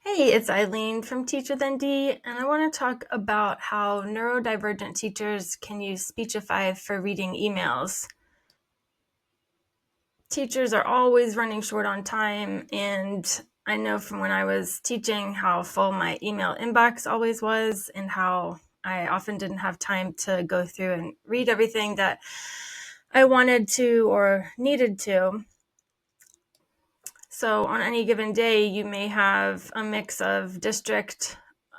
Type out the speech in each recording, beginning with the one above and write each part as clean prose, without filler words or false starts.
Hey, it's Eileen from Teach with ND, and I want to talk about how neurodivergent teachers can use Speechify for reading emails. Teachers are always running short on time, and I know from when I was teaching how full my email inbox always was, and how I often didn't have time to go through and read everything that I wanted to or needed to. So on any given day, you may have a mix of district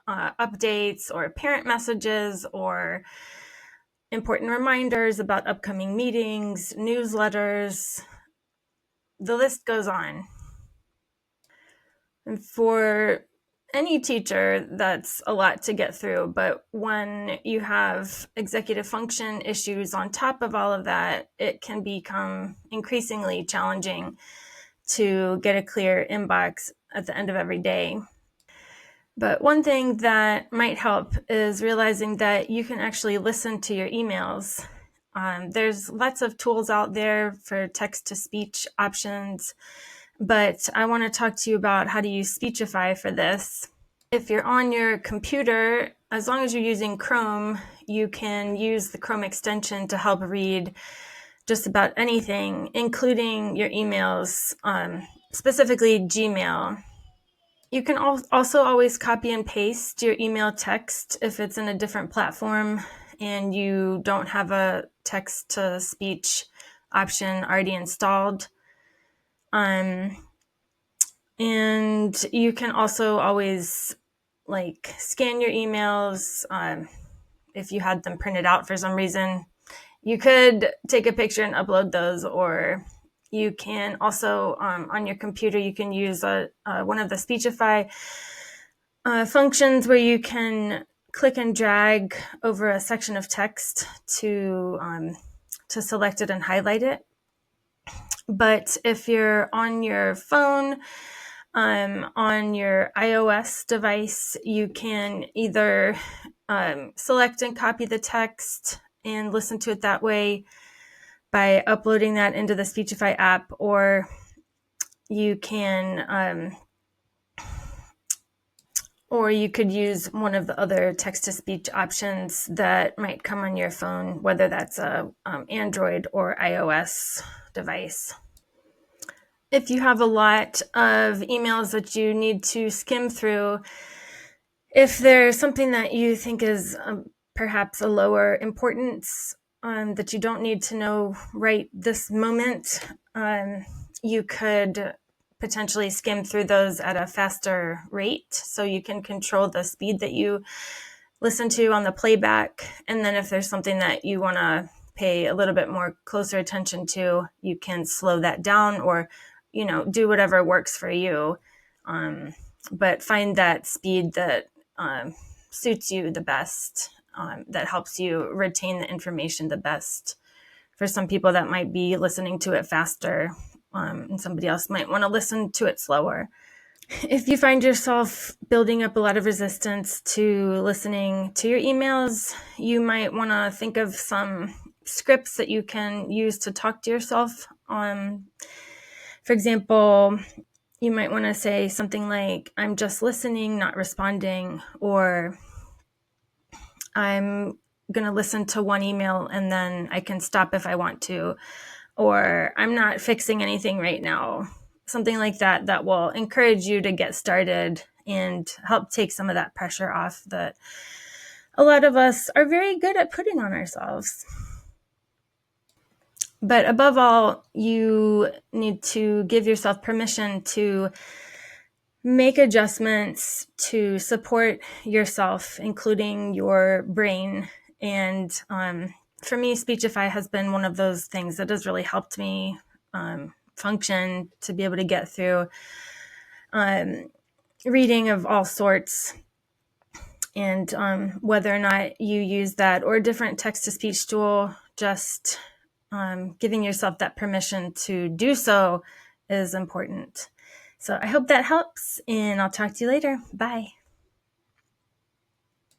updates or parent messages or important reminders about upcoming meetings, newsletters. The list goes on. And for any teacher, that's a lot to get through. But when you have executive function issues on top of all of that, it can become increasingly challenging to get a clear inbox at the end of every day. But one thing that might help is realizing that you can actually listen to your emails. There's lots of tools out there for text-to-speech options, but I want to talk to you about how to use Speechify for this. If you're on your computer, as long as you're using Chrome, you can use the Chrome extension to help read just about anything, including your emails, specifically Gmail. You can also always copy and paste your email text if it's in a different platform and you don't have a text-to-speech option already installed. And you can also always scan your emails if you had them printed out for some reason. You could take a picture and upload those, or you can also, on your computer, you can use one of the Speechify functions where you can click and drag over a section of text to select it and highlight it. But if you're on your phone, on your iOS device, you can either select and copy the text and listen to it that way by uploading that into the Speechify app, or you can or you could use one of the other text-to-speech options that might come on your phone, whether that's a Android or iOS device. If you have a lot of emails that you need to skim through, if there's something that you think is perhaps a lower importance that you don't need to know right this moment, you could potentially skim through those at a faster rate, so you can control the speed that you listen to on the playback. And then if there's something that you want to pay a little bit more closer attention to, you can slow that down, or do whatever works for you, but find that speed that suits you the best, that helps you retain the information the best. For some people, that might be listening to it faster, and somebody else might want to listen to it slower. If you find yourself building up a lot of resistance to listening to your emails, you might want to think of some scripts that you can use to talk to yourself. For example, you might want to say something like, "I'm just listening, not responding," or "I'm going to listen to one email and then I can stop if I want to," or "I'm not fixing anything right now." Something like that, that will encourage you to get started and help take some of that pressure off that a lot of us are very good at putting on ourselves. But above all, you need to give yourself permission to make adjustments to support yourself, including your brain. And for me, Speechify has been one of those things that has really helped me function, to be able to get through reading of all sorts. And whether or not you use that or a different text-to-speech tool, just giving yourself that permission to do so is important. So I hope that helps, and I'll talk to you later. Bye.